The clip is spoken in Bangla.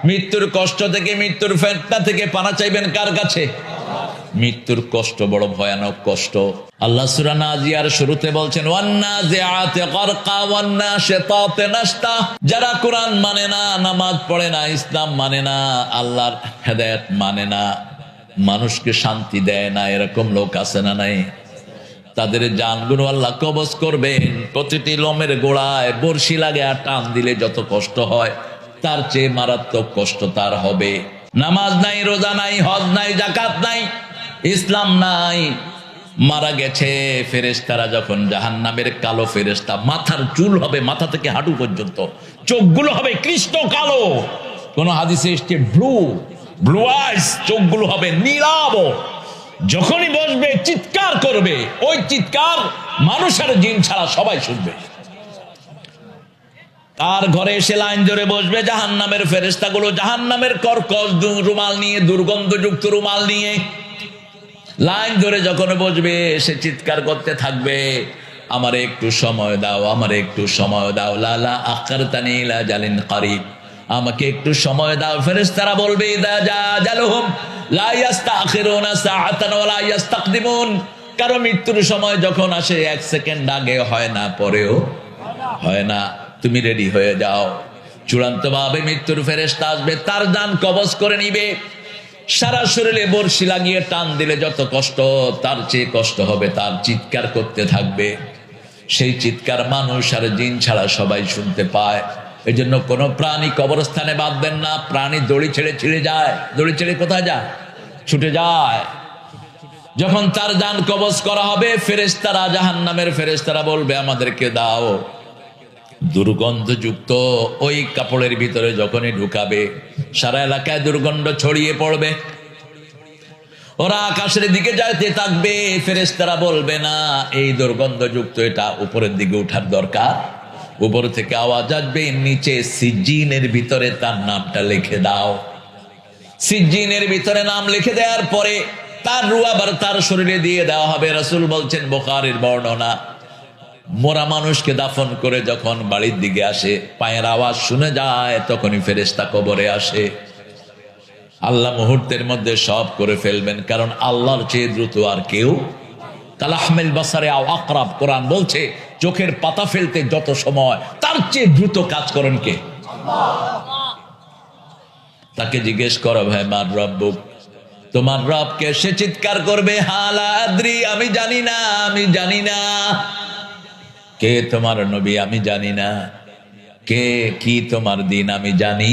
মৃত্যুর কষ্ট থেকে, মৃত্যুর ফেতনা থেকে পানা চাইবেন কার কাছে? মৃত্যুর কষ্ট বড় ভয়ানক কষ্ট। আল্লাহ সূরা নাজিয়ার শুরুতে বলছেন ওয়ান্নাজিআতি গারকা ওয়ান্নাশিতাতি নাশতা। যারা কোরআন মানে না, নামাজ পড়ে না, ইসলাম মানে না, আল্লাহর হেদায়েত মানে না, মানুষকে শান্তি দেয় না, এরকম লোক আছে না নাই? তাদের জানগুলো আল্লাহ কবজ করবেন। প্রতিটি লোমের গোড়ায় বর্ষি লাগে, আর টান দিলে যত কষ্ট হয় তার চেয়ে মারাত্মক কষ্ট তার হবে। নামাজ নাই, রোজা নাই, হজ নাই, যাকাত নাই, ইসলাম নাই, মারা গেছে। ফেরেশতারা যখন জাহান্নামের কালো ফেরেশতা, মাথার চুল হবে মাথা থেকে হাঁটু পর্যন্ত, চোখগুলো হবে কৃষ্ণ কালো, কোন হাদিসে এসছে ব্লু আইস, চোখগুলো হবে নীলাভ। যখনই বসবে চিৎকার করবে, ওই চিৎকার মানুষ আর জিন ছাড়া সবাই শুনবে। তার ঘরে এসে লাইন ধরে বসবে জাহান্নামের ফেরেশতাগুলো, জাহান্নামের কর্কশ রুমাল নিয়ে, দুর্গন্ধযুক্ত রুমাল নিয়ে লাইন ধরে যখন বসবে, সে চিৎকার করতে থাকবে, আমারে একটু সময় দাও, আমারে একটু সময় দাও, লালা আখারতানি ইলা জালিন করিব, আমাকে একটু সময় দাও। ফেরেশতারা বলবে ইদা জা আজালুহুম লা ইস্তাখিরুনা সাআতান ওয়া লা ইস্তাকদিমুন। কারণ মৃত্যুর সময় যখন আসে, এক সেকেন্ড আগে হয় না, পরেও হয় না। তুমি রেডি হয়ে যাও। চূড়ান্ত ভাবে মৃত্যুর ফেরেশতা আসবে, তার জান কবজ করে নিবে। সারা শরীরে বর্ষি লাগিয়ে টান দিলে যত কষ্ট, তার চেয়ে কষ্ট হবে। তার চিৎকার করতে থাকবে, সেই চিৎকার মানুষ আর জিন ছাড়া সবাই শুনতে পায়। এই জন্য কোনো প্রাণী কবরস্থানে বাঁধবেন না। প্রাণী দড়ি ছেড়ে ছিঁড়ে যায়। দড়ি ছেড়ে কোথায় যায়? ছুটে যায়। যখন তার জান কবজ করা হবে, ফেরেশতারা, জাহান্নামের ফেরেশতারা বলবে আমাদেরকে দাও। দুর্গন্ধযুক্ত ওই কাপড়ের ভিতরে যখনই ঢুকাবে, সারা এলাকায় দুর্গন্ধ ছড়িয়ে পড়বে। ওরা আকাশের দিকে যাইতে থাকবে, ফেরেশতারা বলবে না এই দুর্গন্ধযুক্ত এটা উপরের দিকে উঠার দরকার। উপর থেকে আওয়াজ আসবে নিচে সিজ্জিনের ভিতরে তার নামটা লিখে দাও। সিজ্জিনের ভিতরে নাম লিখে দেওয়ার পরে তার রূহ আবার তার শরীরে দিয়ে দেওয়া হবে। রাসূল বলছেন, বুখারীর বর্ণনা, মরা মানুষকে দাফন করে যখন বাড়ির দিকে আসে, পায়ের আওয়াজ শুনে যায়, তখনই ফেরেশতা কবরে আসে। আল্লাহ মুহূর্তের মধ্যে সব করে ফেলবেন, কারণ আল্লাহর চেয়ে দ্রুত আর কেউ। কালাহমিল বাসারে আও আকরাব, কোরআন বলছে চোখের পাতা ফেলতে যত সময়, তার চেয়ে দ্রুত কাজ করেন কে? তাকে জিজ্ঞেস করো, ভাই মার রব্বুক, তোমার রবকে? সে চিৎকার করবে হালা আদ্রি, আমি জানি না, আমি জানি না। কে তোমার নবী? আমি জানি না। কে কি তোমার দিন? আমি জানি